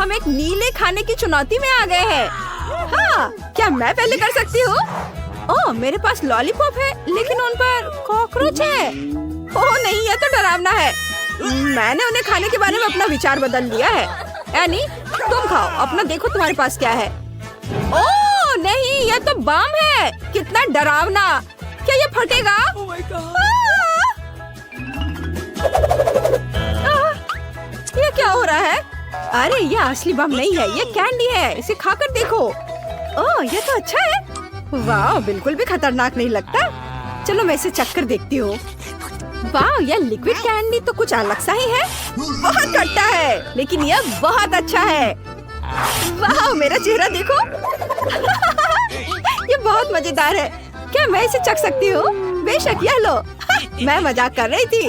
हम एक नीले खाने की चुनौती में आ गए हैं। हाँ, क्या मैं पहले कर सकती हूँ? ओह, मेरे पास लॉलीपॉप है, लेकिन उन पर कॉकरोच है। ओह नहीं, ये तो डरावना है। मैंने उन्हें खाने के बारे में अपना विचार बदल लिया है। एनी, तुम खाओ, अपना देखो तुम्हारे पास क्या है। ओह नहीं, ये तो बम है। कितना डरावना। क्या ये फटेगा? ये क्या हो रहा है? अरे ये असली बम नहीं है, ये कैंडी है। इसे खाकर देखो। ओह, ये तो अच्छा है। वाह, बिल्कुल भी खतरनाक नहीं लगता। चलो मैं इसे चख कर देखती हूँ। वाह, यह लिक्विड कैंडी तो कुछ अलग सा ही है। बहुत खट्टा है, लेकिन यह बहुत अच्छा है। वाह, मेरा चेहरा देखो। ये बहुत मजेदार है। क्या मैं इसे चख सकती हूँ? बेशक, यह लो। मैं मजाक कर रही थी।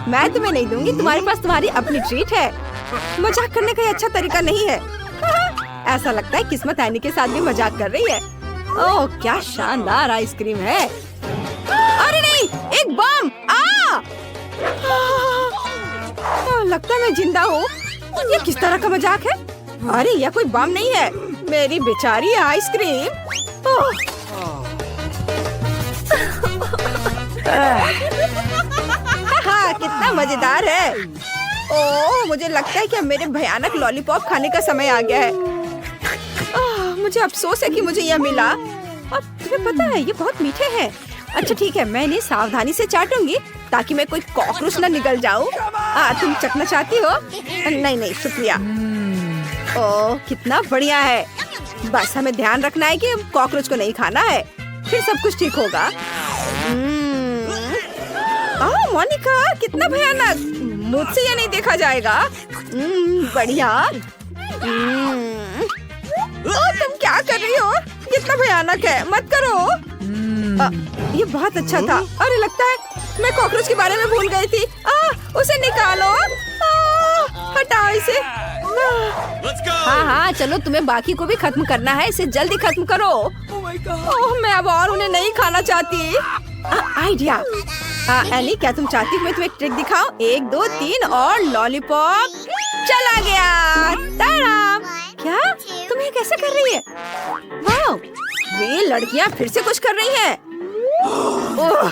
मैं तुम्हें नहीं दूंगी, तुम्हारे पास तुम्हारी अपनी ट्रीट है। मजाक करने का ये अच्छा तरीका नहीं है। ऐसा लगता है किस्मत एनी के साथ भी मजाक कर रही है। ओह, क्या शानदार आइसक्रीम है। अरे नहीं, एक बम। लगता है मैं जिंदा हूँ। ये किस तरह का मजाक है? अरे यह कोई बम नहीं है, मेरी बेचारी आइसक्रीम। हाँ, कितना मजेदार है। ओह, मुझे लगता है कि अब मेरे भयानक लॉलीपॉप खाने का समय आ गया है। मुझे अफसोस है कि मुझे यह मिला। अब तुम्हें पता है ये बहुत मीठे हैं। अच्छा ठीक है, मैं इन्हें सावधानी से चाटूंगी ताकि मैं कोई कॉकरोच न निकल जाऊं। तुम चखना चाहती हो? नहीं नहीं, शुक्रिया। ओह, कितना बढ़िया है। बस हमें ध्यान रखना है कि कॉकरोच को नहीं खाना है, फिर सब कुछ ठीक होगा। मोनिका, कितना भयानक। मुझसे ये नहीं देखा जाएगा। बढ़िया। तुम क्या कर रही हो? कितना भयानक है, मत करो। ये बहुत अच्छा था। अरे लगता है मैं कॉकरोच के बारे में भूल गई थी। उसे निकालो। हटाओ इसे। हाँ हाँ, चलो, तुम्हें बाकी को भी खत्म करना है। इसे जल्दी खत्म करो। ओह, मैं अब और उन्हें नहीं खाना चाहती। आइडिया। एनी, क्या तुम चाहती हो मैं तुम्हें एक ट्रिक दिखाऊं? 1 2 3 और लॉलीपॉप चला गया। ताराम। क्या तुम ये कैसे कर रही है? वाह, वे लड़कियां फिर से कुछ कर रही हैं। ओह,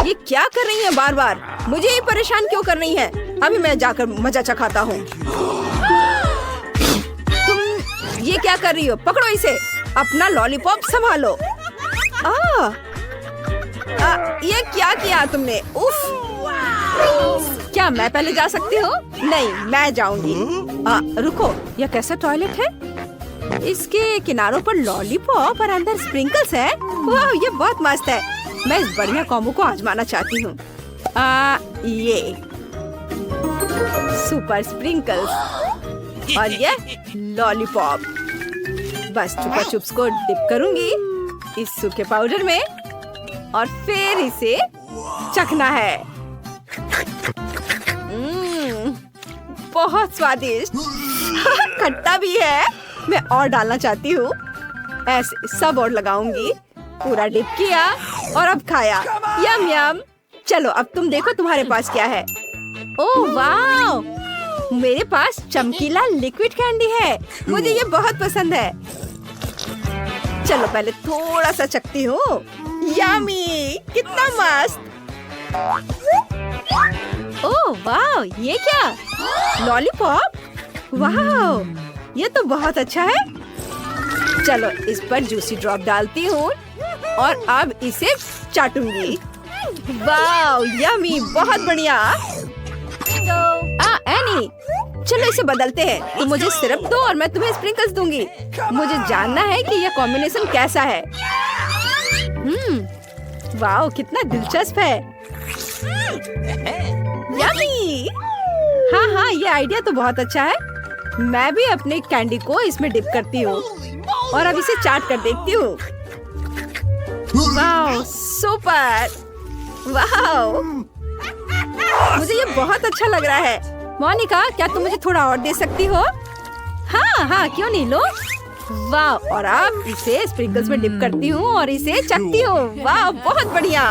ये क्या कर रही हैं बार बार? मुझे ही परेशान क्यों कर रही हैं? अभी मैं जाकर मजा चखाता हूँ। तुम ये क्या कर रही हो? पकड़ो इसे। अपना लॉलीपॉप संभालो। ये क्या किया तुमने? उफ! क्या मैं पहले जा सकती हूँ? नहीं, मैं जाऊंगी। रुको, यह कैसा टॉयलेट है? इसके किनारों पर लॉलीपॉप और अंदर स्प्रिंकल्स है। वाह, ये बहुत मस्त है। मैं इस बढ़िया कॉम्बो को आजमाना चाहती हूँ। ये सुपर स्प्रिंकल्स और ये लॉलीपॉप। बस चुपा चुप्स को डिप करूंगी इस सूखे पाउडर में और फिर इसे चखना है। बहुत स्वादिष्ट। खट्टा भी है। मैं और डालना चाहती हूँ। ऐसे सब और लगाऊंगी। पूरा डिप किया और अब खाया। यम यम। चलो अब तुम देखो तुम्हारे पास क्या है। ओह वाह, मेरे पास चमकीला लिक्विड कैंडी है। मुझे ये बहुत पसंद है। चलो पहले थोड़ा सा चखती हूँ। यम्मी, कितना मस्त। ओह वाह, ये क्या? लॉलीपॉप? वाह, ये तो बहुत अच्छा है। चलो इस पर जूसी ड्रॉप डालती हूँ और अब इसे चाटूंगी। वाह, यम्मी, बहुत बढ़िया। एनी, चलो इसे बदलते हैं। तुम मुझे सिरप दो और मैं तुम्हें स्प्रिंकल्स दूंगी। मुझे जानना है कि यह कॉम्बिनेशन कैसा है। वाह, कितना दिलचस्प है। यम्मी। हाँ हाँ, ये आइडिया तो बहुत अच्छा है। मैं भी अपने कैंडी को इसमें डिप करती हूँ और अब इसे चाट कर देखती हूँ। वाह, सुपर। वाह, मुझे ये बहुत अच्छा लग रहा है। मोनिका, क्या तुम मुझे थोड़ा और दे सकती हो? हाँ हाँ, क्यों नहीं, लो। वाह, और अब इसे स्प्रिंकल्स में डिप करती हूँ और इसे चखती हूँ। वाह, बहुत बढ़िया।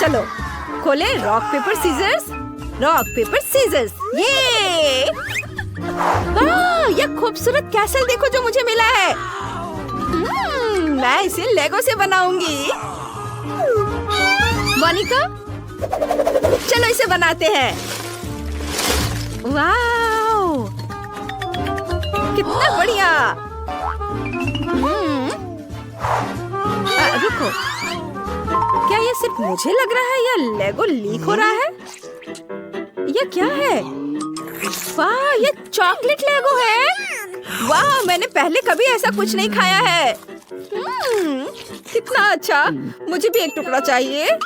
चलो खोले rock paper scissors. Rock paper scissors. ये यह खूबसूरत कैसल देखो जो मुझे मिला है। मैं इसे लेगो से बनाऊंगी। मोनिका, चलो इसे बनाते हैं। वाओ, कितना बढ़िया। रुको, क्या ये सिर्फ मुझे लग रहा है या लेगो लीक हो रहा है? यह क्या है? वाह, ये चॉकलेट लेगो है। वाह, मैंने पहले कभी ऐसा कुछ नहीं खाया है। कितना अच्छा। मुझे भी एक टुकड़ा चाहिए।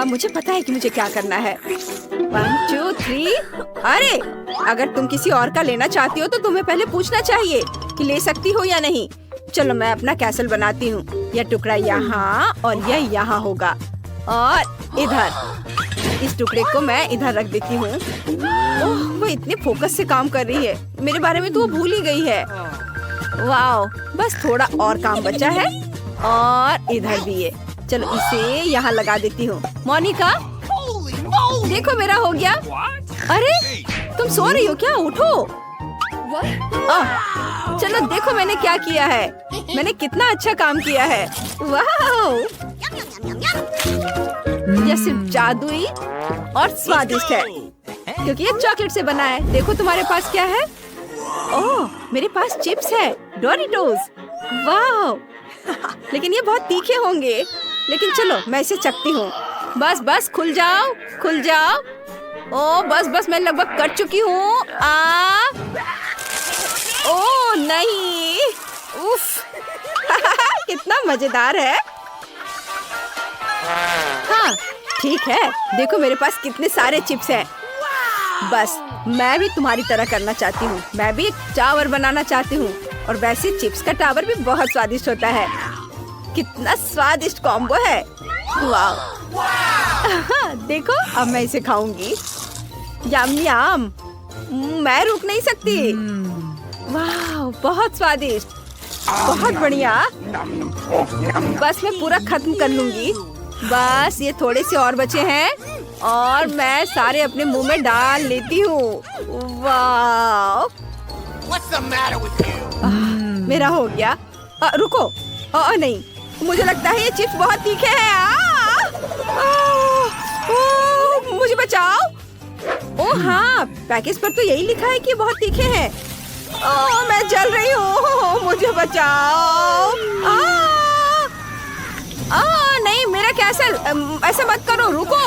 मुझे पता है कि मुझे क्या करना है। 1 2 3। अरे, अगर तुम किसी और का लेना चाहती हो तो तुम्हें पहले पूछना चाहिए कि ले सकती हो या नहीं। चलो मैं अपना कैसल बनाती हूँ। यह टुकड़ा यहाँ और यह यहाँ होगा और इधर। इस टुकड़े को मैं इधर रख देती हूँ। ओह, वो इतने फोकस से काम कर रही है। मेरे बारे में तो वो भूल ही गई है। वाओ, बस थोड़ा और काम बचा है और इधर भी है। चलो इसे यहाँ लगा देती हूँ। मोनिका, देखो मेरा हो गया। अरे, तुम सो रही हो क्या? उठो। चलो देखो मैंने क्या किया है। मैंने कितना अच्छा काम किया है। वाह, यह सिर्फ जादुई और स्वादिष्ट है क्योंकि यह चॉकलेट से बना है। देखो तुम्हारे पास क्या है। ओह, मेरे पास चिप्स है, डोरिटोस। वाह, लेकिन ये बहुत तीखे होंगे। लेकिन चलो मैं इसे चखती हूँ। बस बस, खुल जाओ, खुल जाओ। ओह, बस बस, मैं लगभग कर चुकी हूँ। ओह नहीं, उफ। कितना मजेदार है। हाँ, ठीक है। देखो मेरे पास कितने सारे चिप्स हैं। बस मैं भी तुम्हारी तरह करना चाहती हूँ। मैं भी एक टावर बनाना चाहती हूँ और वैसे चिप्स का टावर भी बहुत स्वादिष्ट होता है। कितना स्वादिष्ट कॉम्बो है। वाह, देखो अब मैं इसे खाऊंगी। यम यम, मैं रुक नहीं सकती। वाह, बहुत स्वादिष्ट, बहुत बढ़िया। बस मैं पूरा खत्म कर लूंगी। बस ये थोड़े से और बचे हैं और मैं सारे अपने मुंह में डाल लेती हूँ। वाह, मेरा हो गया। रुको, नहीं, मुझे लगता है ये चिप्स बहुत तीखे हैं। मुझे बचाओ। ओह हाँ, पैकेज पर तो यही लिखा है कि बहुत तीखे हैं। मैं जल रही हूँ, मुझे बचाओ। नहीं, मेरा कैसल, ऐसा मत करो। रुको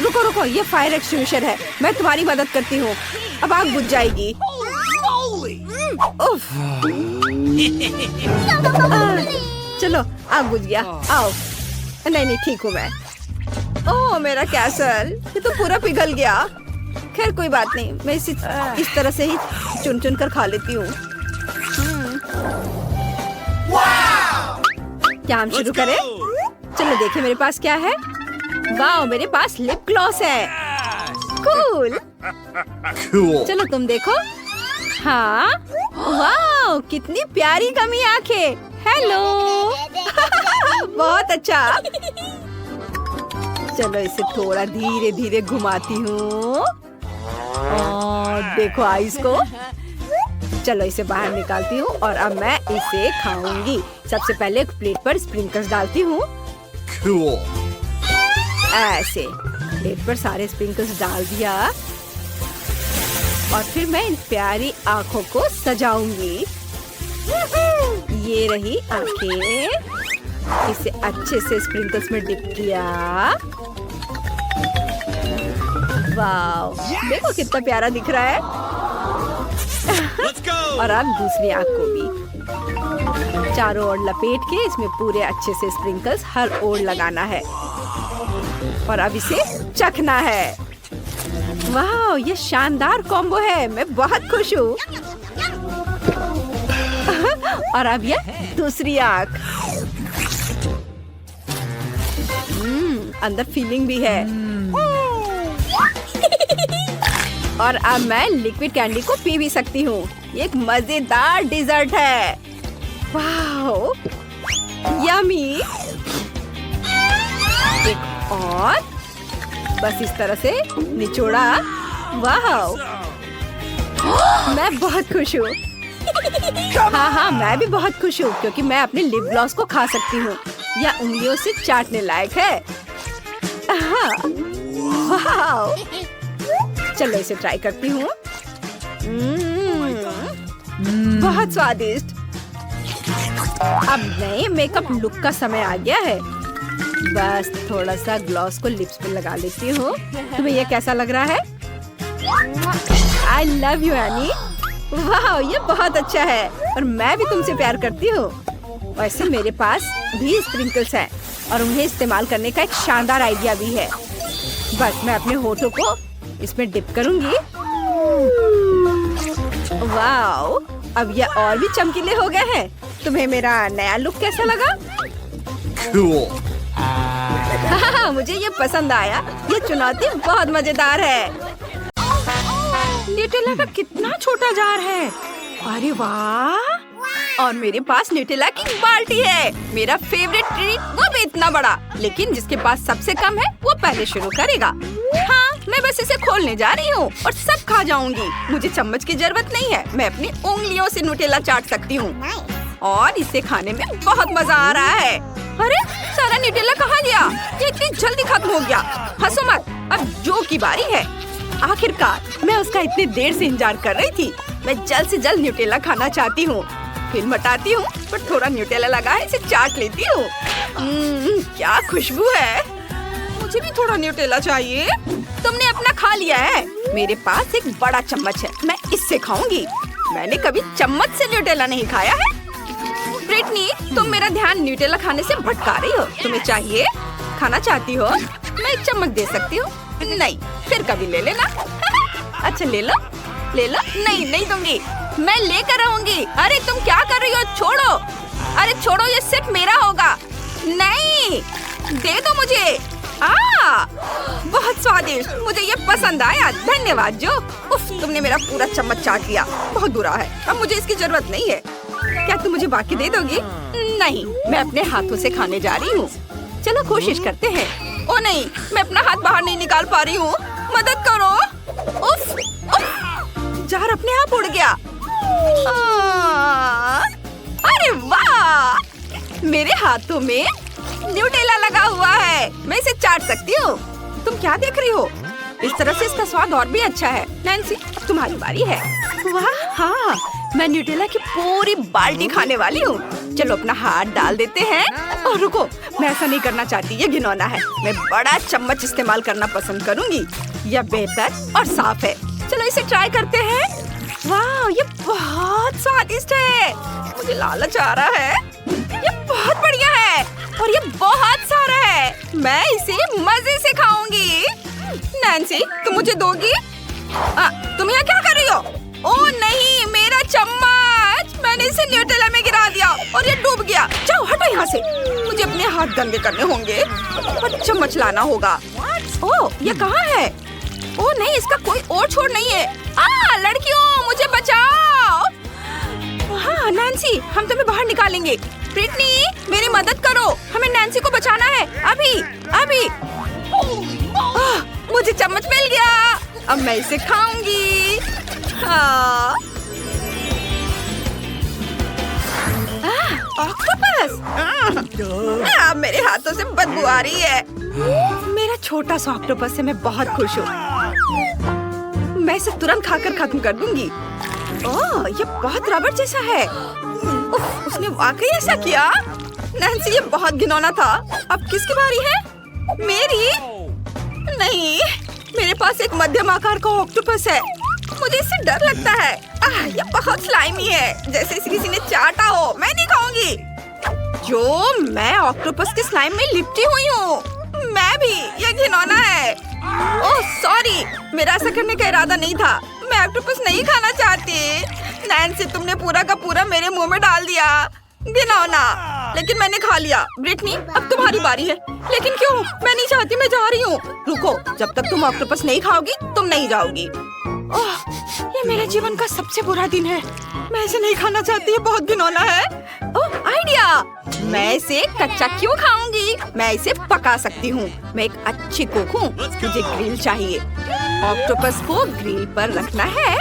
रुको रुको, ये फायर एक्सटिंग्विशर है। मैं तुम्हारी मदद करती हूँ। अब आग बुझ जाएगी। उफ। चलो, आग बुझ गया। आओ। नहीं नहीं, ठीक हूँ मैं। ओह मेरा कैसल, ये तो पूरा पिघल गया। खैर कोई बात नहीं, मैं इस तरह से ही चुन चुन कर खा लेती हूँ। क्या हम शुरू करें? चलो देखें मेरे पास क्या है। वाह, मेरे पास लिप ग्लॉस है। कूल। चलो तुम देखो। हाँ, वाह, कितनी प्यारी कमी आंखें। हेलो। बहुत अच्छा। चलो इसे थोड़ा धीरे धीरे घुमाती हूँ और देखो आइस को। चलो इसे बाहर निकालती हूँ और अब मैं इसे खाऊंगी। सबसे पहले एक प्लेट पर स्प्रिंकल्स डालती हूँ। ऐसे प्लेट पर सारे स्प्रिंकल्स डाल दिया और फिर मैं इन प्यारी आँखों को सजाऊंगी। ये रही आँखें। इसे अच्छे से स्प्रिंकल्स में डिप किया। वाव, देखो कितना प्यारा दिख रहा है। और अब दूसरी आँख को भी चारों ओर लपेट के इसमें पूरे अच्छे से स्प्रिंकल्स हर ओर लगाना है और अब इसे चखना है। वाह, ये शानदार कॉम्बो है। मैं बहुत खुश हूँ। और अब ये दूसरी आँख। अंदर फीलिंग भी है। और अब मैं लिक्विड कैंडी को पी भी सकती हूँ। ये एक मजेदार डिजर्ट है। वाह, यमी। एक और, बस इस तरह से निचोड़ा। वाह, मैं बहुत खुश हूँ। हाँ, मैं भी बहुत खुश हूँ क्योंकि मैं अपने लिप ग्लॉस को खा सकती हूँ। यह उंगलियों से चाटने लायक है। हाँ, वाव! चलो इसे ट्राई करती हूँ। बहुत स्वादिष्ट। अब नए मेकअप लुक का समय आ गया है। बस थोड़ा सा ग्लॉस को लिप्स पे लगा लेती हूँ। तुम्हें यह कैसा लग रहा है? I love you, any. वाह, ये बहुत अच्छा है और मैं भी तुमसे प्यार करती हूँ। वैसे मेरे पास भी स्प्रिंकल्स हैं और उन्हें इस्तेमाल करने का एक शानदार आइडिया भी है। बस मैं अपने होठों को इसमें डिप करूंगी। वाह, अब ये और भी चमकीले हो गए हैं। तुम्हें मेरा नया लुक कैसा लगा? हाँ, मुझे ये पसंद आया। ये चुनौती बहुत मजेदार है। न्यूटेला का कितना छोटा जार है। अरे वाह! और मेरे पास न्यूटेला की बाल्टी है। मेरा फेवरेट ट्रीट, वो भी इतना बड़ा। लेकिन जिसके पास सबसे कम है वो पहले शुरू करेगा। हाँ, मैं बस इसे खोलने जा रही हूँ और सब खा जाऊंगी। मुझे चम्मच की जरूरत नहीं है। मैं अपनी उंगलियों से न्यूटेला चाट सकती हूँ और इसे खाने में बहुत मजा आ रहा है। अरे, सारा न्यूटेला कहाँ गया? ये इतनी जल्दी खत्म हो गया। हंसो मत, अब जो की बारी है। आखिरकार मैं उसका इतनी देर से इंतजार कर रही थी। मैं जल्द से जल्द न्यूटेला खाना चाहती हूँ। फिर मटाती हूँ पर थोड़ा न्यूटेला लगा है, इसे चाट लेती हूँ। क्या खुशबू है। मुझे भी थोड़ा न्यूटेला चाहिए। तुमने अपना खा लिया है। मेरे पास एक बड़ा चम्मच है, मैं इससे खाऊंगी। मैंने कभी चम्मच से न्यूटेला नहीं खाया है। ब्रिटनी, तुम मेरा ध्यान न्यूटेला खाने से भटका रही हो। तुम्हें चाहिए? खाना चाहती हो? मैं एक चम्मच दे सकती हूँ। नहीं, फिर कभी ले लेना। अच्छा, ले लो। नहीं दूंगी। मैं लेकर रहूंगी। अरे तुम क्या कर रही हो? छोड़ो। अरे छोड़ो, ये सिर्फ मेरा होगा। नहीं, दे दो मुझे। बहुत स्वादिष्ट, मुझे ये पसंद आया। धन्यवाद जो। उफ, तुमने मेरा पूरा चम्मच चाट लिया। बहुत बुरा है, अब मुझे इसकी जरूरत नहीं है। क्या तुम मुझे बाकी दे दोगी? नहीं, मैं अपने हाथों से खाने जा रही हूँ। चलो कोशिश करते हैं। ओ नहीं, मैं अपना हाथ बाहर नहीं निकाल पा रही हूँ। मदद करो। उफ, जार अपने आप उड़ गया। अरे वाह, मेरे हाथों में न्यूटेला लगा हुआ है। मैं इसे चाट सकती हूँ। तुम क्या देख रही हो? इस तरह से इसका स्वाद और भी अच्छा है। नैन्सी, अब तुम्हारी बारी है। वाह, हाँ, मैं न्यूटेला की पूरी बाल्टी खाने वाली हूँ। चलो अपना हाथ डाल देते हैं। और रुको, मैं ऐसा नहीं करना चाहती, ये घिनौना है। मैं बड़ा चम्मच इस्तेमाल करना पसंद करूँगी। यह बेहतर और साफ है। चलो इसे ट्राई करते हैं। वाह, ये बहुत स्वादिष्ट है। मुझे लालच आ रहा है। ये बहुत बढ़िया है और ये बहुत सारा है। मैं इसे मजे से खाऊंगी। नैन्सी, तुम मुझे दोगी? तुम यहाँ क्या कर रही हो? ओह नहीं, मेरा चम्मच। मैंने इसे न्यूटेला में गिरा दिया और ये डूब गया। जाओ, हटो यहाँ से। मुझे अपने हाथ गंदे करने होंगे और चम्मच लाना होगा। ओह, ये कहाँ है? ओह नहीं, इसका कोई और छोर नहीं है। लड़कियों, मुझे बचाओ। हाँ नैन्सी, हम तुम्हें बाहर निकालेंगे। ब्रिटनी, मेरी मदद करो। हमें नैन्सी को बचाना है। अभी। मुझे चम्मच मिल गया। अब मैं इसे खाऊंगी। ऑक्टोपस। मेरे हाथों से बदबू आ रही है। मेरा छोटा सा ऑक्टोपस से मैं बहुत खुश हूँ। मैं इसे तुरंत खाकर खत्म कर दूंगी। ओह, ये बहुत रबड़ जैसा है। उफ, उसने वाकई ऐसा किया। नैन्सी, ये बहुत घिनौना था। अब किसकी बारी है? मेरी? नहीं, मेरे पास एक मध्यम आकार का ऑक्टोपस है। मुझे इससे डर लगता है। ये बहुत स्लाइमी है, जैसे इसे किसी ने चाटा हो। मैं नहीं खाऊंगी। जो मैं ऑक्टोपस के स्लाइम में लिपटी हुई हूँ। मैं भी। ये घिनौना है। ओह सॉरी, मेरा ऐसा करने का इरादा नहीं था। मैं ऑक्टोपस नहीं खाना चाहती। नैन्सी, तुमने पूरा का पूरा मेरे मुंह में डाल दिया। घिनौना, लेकिन मैंने खा लिया। ब्रिटनी, अब तुम्हारी बारी है। लेकिन क्यों? मैं नहीं चाहती, मैं जा रही हूँ। रुको, जब तक तुम ऑक्टोपस नहीं खाओगी तुम नहीं जाओगी। ओह, ये मेरे जीवन का सबसे बुरा दिन है। मैं इसे नहीं खाना चाहती, ये बहुत घिनौना है। ओह, आइडिया! मैं इसे कच्चा क्यों खाऊंगी? मैं इसे पका सकती हूँ। मैं एक अच्छी कुक हूँ। मुझे ग्रिल चाहिए। ऑक्टोपस को ग्रिल पर रखना है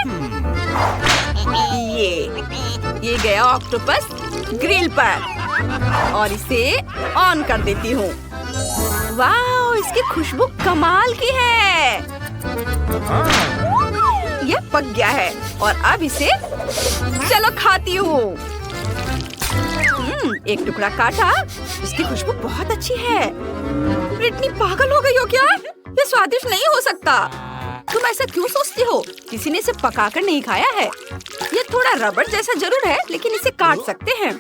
ये गया ऑक्टोपस ग्रिल पर और इसे ऑन कर देती हूँ। वाह, इसकी खुशबू कमाल की है। ये पक गया है और अब इसे चलो खाती हूँ। एक टुकड़ा काटा। इसकी खुशबू बहुत अच्छी है। ब्रिटनी पागल हो गई हो क्या? ये स्वादिष्ट नहीं हो सकता। तुम ऐसा क्यों सोचती हो? किसी ने इसे पकाकर नहीं खाया है। ये थोड़ा रबड़ जैसा जरूर है, लेकिन इसे काट सकते हैं।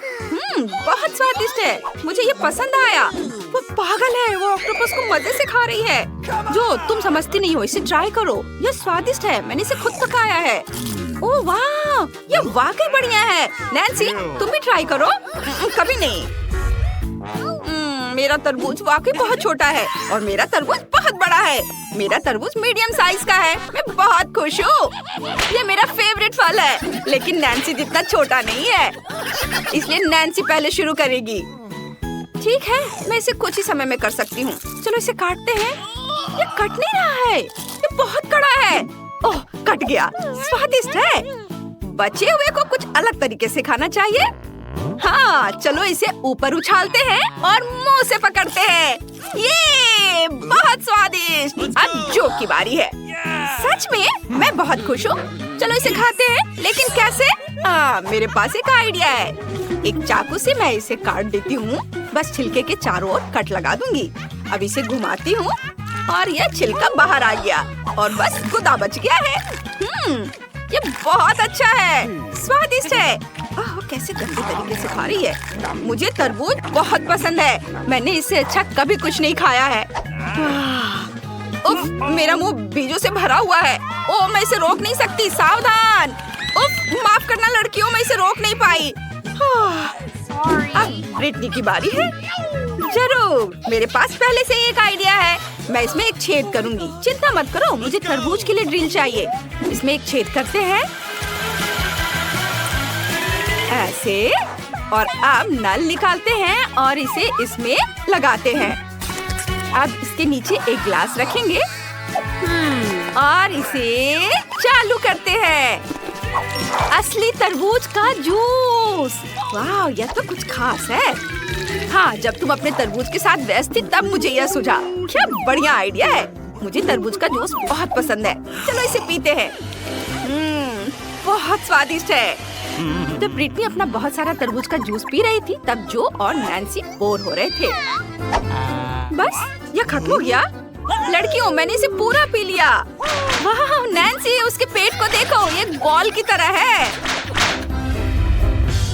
बहुत स्वादिष्ट है। मुझे ये पसंद आया। वो पागल है, वो ऑक्टोपस को मजे से खा रही है। जो तुम समझती नहीं हो, इसे ट्राई करो। ये स्वादिष्ट है। मैंने इसे खुद पकाया है। ओह वाह, ये वाकई बढ़िया है। नैन्सी, तुम भी ट्राई करो। कभी नहीं। मेरा तरबूज वाकई बहुत छोटा है और मेरा तरबूज बहुत बड़ा है। मेरा तरबूज मीडियम साइज का है। मैं बहुत खुश हूँ। ये मेरा फेवरेट फल है, लेकिन नैन्सी जितना छोटा नहीं है, इसलिए नैन्सी पहले शुरू करेगी। ठीक है, मैं इसे कुछ ही समय में कर सकती हूँ। चलो इसे काटते हैं। ये कट नहीं रहा है। ये बहुत कड़ा है। ओह, कट गया। स्वादिष्ट है। बचे हुए को कुछ अलग तरीके से खाना चाहिए। हाँ, चलो इसे ऊपर उछालते हैं और मुंह से पकड़ते हैं। ये बहुत स्वादिष्ट। अब जो की बारी है। सच में मैं बहुत खुश हूँ। चलो इसे खाते हैं, लेकिन कैसे? मेरे पास एक आइडिया है। एक चाकू से मैं इसे काट देती हूँ। बस छिलके के चारों ओर कट लगा दूंगी। अब इसे घुमाती हूँ और यह छिलका बाहर आ गया और बस गुदा बच गया है। ये बहुत अच्छा है। स्वादिष्ट है। कैसे गंदे तरीके से खा रही है। मुझे तरबूज बहुत पसंद है। मैंने इससे अच्छा कभी कुछ नहीं खाया है। उफ, मेरा मुंह बीजों से भरा हुआ है। ओह, मैं इसे रोक नहीं सकती। सावधान। उफ, माफ करना लड़कियों, मैं इसे रोक नहीं पाई। अब ब्रिटनी की बारी है। जरूर, मेरे पास पहले से एक आइडिया है। मैं इसमें एक छेद करूंगी। चिंता मत करो, मुझे तरबूज के लिए ड्रिल चाहिए। इसमें एक छेद करते हैं ऐसे, और अब नल निकालते हैं और इसे इसमें लगाते हैं। अब इसके नीचे एक ग्लास रखेंगे और इसे चालू करते हैं। असली तरबूज का जूस। वाह, यह तो कुछ खास है। हाँ, जब तुम अपने तरबूज के साथ व्यस्त थी तब मुझे यह सूझा। क्या बढ़िया आइडिया है। मुझे तरबूज का जूस बहुत पसंद है। चलो इसे पीते हैं। बहुत स्वादिष्ट है। तो ब्रिटनी अपना बहुत सारा तरबूज का जूस पी रही थी, तब जो और नैन्सी बोर हो रहे थे। बस यह खत्म हो गया। लड़कियों, मैंने इसे पूरा पी लिया। वाह नैन्सी, उसके पेट को देखो, ये बॉल की तरह है।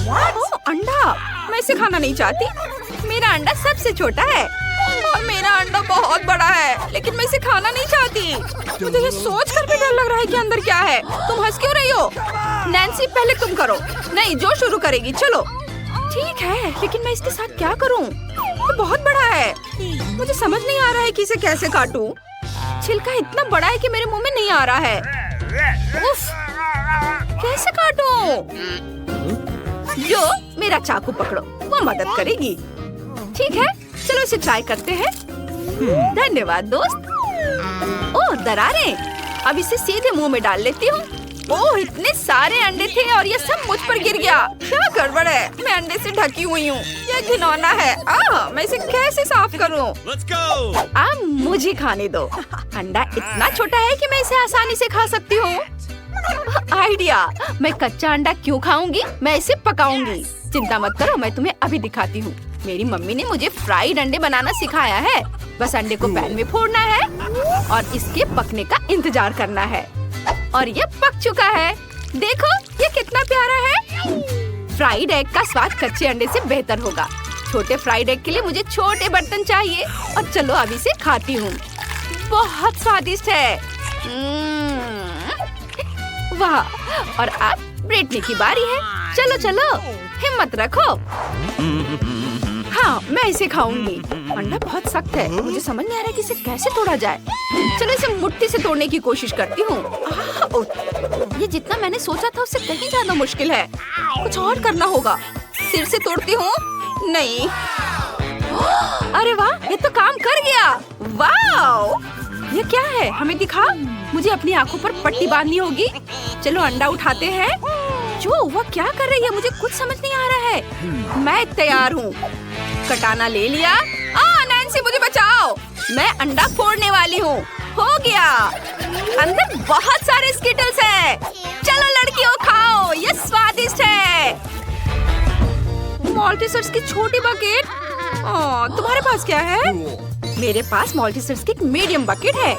ओह, अंडा। मैं इसे खाना नहीं चाहती। मेरा अंडा सबसे छोटा है और मेरा अंडा बहुत बड़ा है, लेकिन मैं इसे खाना नहीं चाहती। मुझे ये सोच कर भी डर लग रहा है कि अंदर क्या है। तुम हंस क्यों रही हो? नैन्सी, पहले तुम करो। नहीं, जो शुरू करेगी। चलो। ठीक है, लेकिन मैं इसके साथ क्या करूं? ये बहुत बड़ा है। मुझे समझ नहीं आ रहा है कि इसे कैसे काटूं। छिलका इतना बड़ा है कि मेरे मुंह में नहीं आ रहा है। उफ, कैसे काटूं? जो मेरा चाकू पकड़ो, वो मदद करेगी। ठीक है, चलो इसे ट्राई करते हैं। धन्यवाद दोस्त। ओह, दरारें। अब इसे सीधे मुंह में डाल लेती हूँ। ओह, इतने सारे अंडे थे और ये सब मुझ पर गिर गया। क्या गड़बड़ है? मैं अंडे से ढकी हुई हूँ। ये घिनौना है। मैं इसे कैसे साफ करूँ? अब मुझे खाने दो। अंडा इतना छोटा है कि मैं इसे आसानी से खा सकती हूँ। आइडिया। मैं कच्चा अंडा क्यों खाऊंगी? मैं इसे पकाऊंगी। चिंता मत करो, मैं तुम्हें अभी दिखाती हूँ। मेरी मम्मी ने मुझे फ्राइड अंडे बनाना सिखाया है। बस अंडे को पैन में फोड़ना है और इसके पकने का इंतजार करना है। और ये पक चुका है। देखो, ये कितना प्यारा है। फ्राइड एग का स्वाद कच्चे अंडे से बेहतर होगा। छोटे फ्राइड एग के लिए मुझे छोटे बर्तन चाहिए। और चलो अब इसे खाती हूँ। बहुत स्वादिष्ट है। वाह। और अब ब्रिटनी की बारी है। चलो चलो, हिम्मत रखो। हाँ, मैं इसे खाऊंगी। अंडा बहुत सख्त है। मुझे समझ नहीं आ रहा है कि इसे कैसे तोड़ा जाए। चलो इसे मुट्ठी से तोड़ने की कोशिश करती हूँ। ये जितना मैंने सोचा था उससे कहीं ज्यादा मुश्किल है। कुछ और करना होगा। सिर से तोड़ती हूँ। नहीं। अरे वाह, ये तो काम कर गया। वाह, ये क्या है? हमें दिखा। मुझे अपनी आंखों पर पट्टी बांधनी होगी। चलो अंडा उठाते हैं। जो वह क्या कर रही है, मुझे कुछ समझ नहीं आ रहा है। मैं तैयार हूँ। कटाना ले लिया। नैन्सी मुझे बचाओ, मैं अंडा फोड़ने वाली हूँ। हो गया। अंदर बहुत सारे स्किटल्स हैं। चलो लड़कियों खाओ, ये स्वादिष्ट है। मॉल्टीसर्स की छोटी बकेट। तुम्हारे पास क्या है? मेरे पास मॉल्टीसर्स की एक मीडियम बकेट है।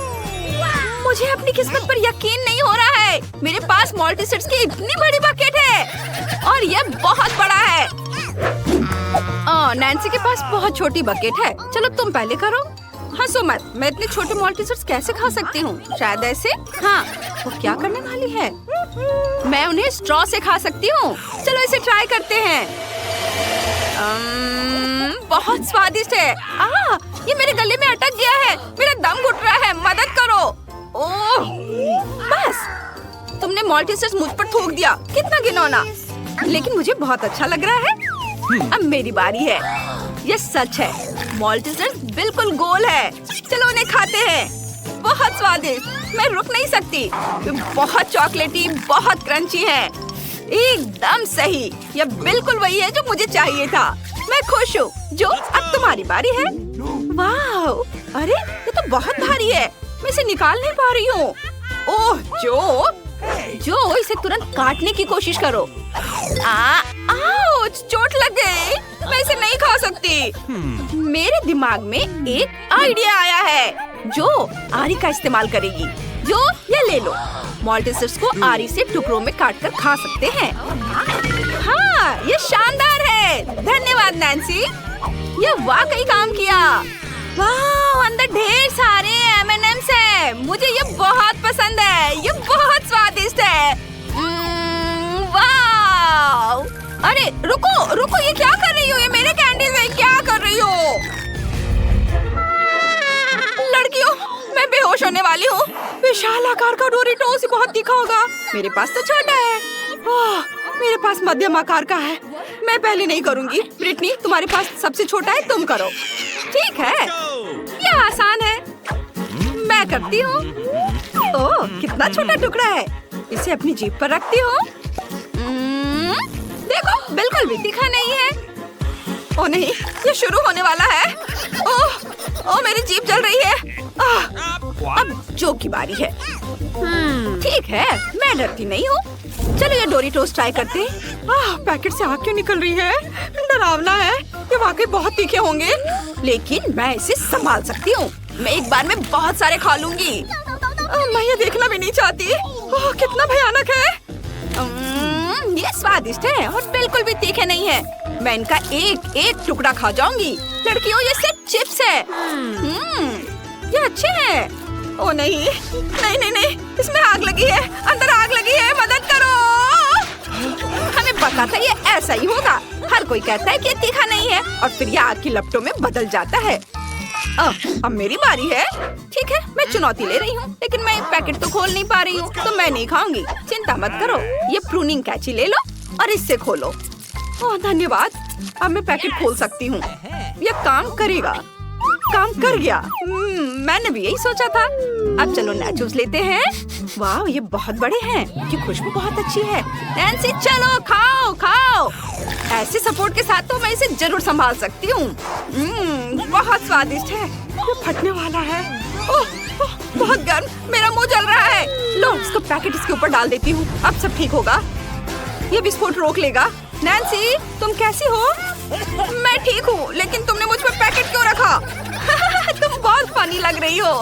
मुझे अपनी किस्मत पर यकीन नहीं हो रहा है। मेरे पास मॉल्टीसर्स की इतनी बड़ी बकेट है और ये बहुत बड़ा है। नैन्सी के पास बहुत छोटी बकेट है। चलो तुम पहले करो। हंसो मत, मैं इतने छोटे मॉल्टीसर्स कैसे खा सकती हूँ? शायद ऐसे। हाँ, वो क्या करने वाली है? मैं उन्हें स्ट्रॉ से खा सकती हूँ। चलो इसे ट्राई करते हैं। बहुत स्वादिष्ट है। ये मेरे गले में अटक गया है। मेरा दम घुट रहा है, मदद करो। ओह, बस तुमने मॉल्टीसर्स मुझ पर थूक दिया। कितना घिनौना। लेकिन मुझे बहुत अच्छा लग रहा है। अब मेरी बारी है। ये सच है, मॉल्टीसर्स बिल्कुल गोल है। चलो उन्हें खाते हैं। बहुत स्वादिष्ट, मैं रुक नहीं सकती। बहुत चॉकलेटी, बहुत क्रंची है। एकदम सही। यह बिल्कुल वही है जो मुझे चाहिए था। मैं खुश हूँ। जो, अब तुम्हारी बारी है। वाह, अरे ये तो बहुत भारी है। मैं इसे निकाल नहीं पा रही हूँ। ओह जो इसे तुरंत काटने की कोशिश करो। चोट लग गई। मैं इसे नहीं खा सकती। मेरे दिमाग में एक आइडिया आया है। जो आरी का इस्तेमाल करेगी। जो, ये ले लो। मॉल्टीसर्स को आरी से टुकड़ों में काटकर खा सकते हैं। हाँ, ये शानदार है। धन्यवाद नैन्सी, ये वाकई काम किया। वाह, अंदर ढेर सारे M&Ms है। मुझे ये बहुत पसंद है। ये बहुत स्वादिष्ट है। वाह, अरे रुको, ये क्या कर रही हो? ये मेरे कैंडीज है, क्या कर रही हो? लड़कियों, मैं बेहोश होने वाली हूँ। विशाल आकार का डोरिटोस बहुत तीखा होगा। मेरे पास तो छोटा है। मेरे पास मध्यम आकार का है। मैं पहले नहीं करूँगी। ब्रिटनी, तुम्हारे पास सबसे छोटा है, तुम करो। ठीक है, यह आसान है। मैं करती हूँ। ओह, कितना छोटा टुकड़ा है। इसे अपनी जीभ पर रखती हूँ। देखो, बिल्कुल भी तीखा नहीं है। ओह नहीं, ये शुरू होने वाला है। ओह, मेरी जीभ जल रही है। अब जो की बारी है। ठीक है, मैं डरती नहीं हूँ। चलो ये डोरिटोस ट्राई करते हैं। पैकेट से आग क्यों निकल रही है? डरावना है। ये वाकई बहुत तीखे होंगे, लेकिन मैं इसे संभाल सकती हूँ। मैं एक बार में बहुत सारे खा लूंगी। मैं ये देखना भी नहीं चाहती। कितना भयानक है। ये स्वादिष्ट है और बिल्कुल भी तीखे नहीं है। मैं इनका एक एक टुकड़ा खा जाऊंगी। लड़कियों, ये सिर्फ चिप्स है। ये अच्छे हैं। ओ नहीं, इसमें आग लगी है। अंदर आग लगी है, मदद करो। हमें पता था ये ऐसा ही होगा। हर कोई कहता है कि ये तीखा नहीं है और फिर ये आग की लपटों में बदल जाता है। अब मेरी बारी है। ठीक है, मैं चुनौती ले रही हूँ, लेकिन मैं एक पैकेट तो खोल नहीं पा रही हूँ, तो मैं नहीं खाऊंगी। चिंता मत करो, ये प्रूनिंग कैंची ले लो और इससे खोलो। ओह धन्यवाद, अब मैं पैकेट खोल सकती हूँ। यह काम करेगा। काम कर गया। मैंने भी यही सोचा था। अब चलो नाचोस लेते हैं। वाह, ये बहुत बड़े हैं। इनकी खुशबू बहुत अच्छी है। नैन्सी, चलो खाओ खाओ। ऐसे सपोर्ट के साथ तो मैं इसे जरूर संभाल सकती हूँ। बहुत स्वादिष्ट है। ये फटने वाला है। बहुत गर्म, मेरा मुंह जल रहा है। लो, इसको पैकेट इसके ऊपर डाल देती हूँ। अब सब ठीक होगा। ये विस्फोट रोक लेगा। नैन्सी, तुम कैसी हो? मैं ठीक हूँ, लेकिन तुमने मुझ पर पैकेट क्यों रखा? तुम बहुत फनी लग रही हो।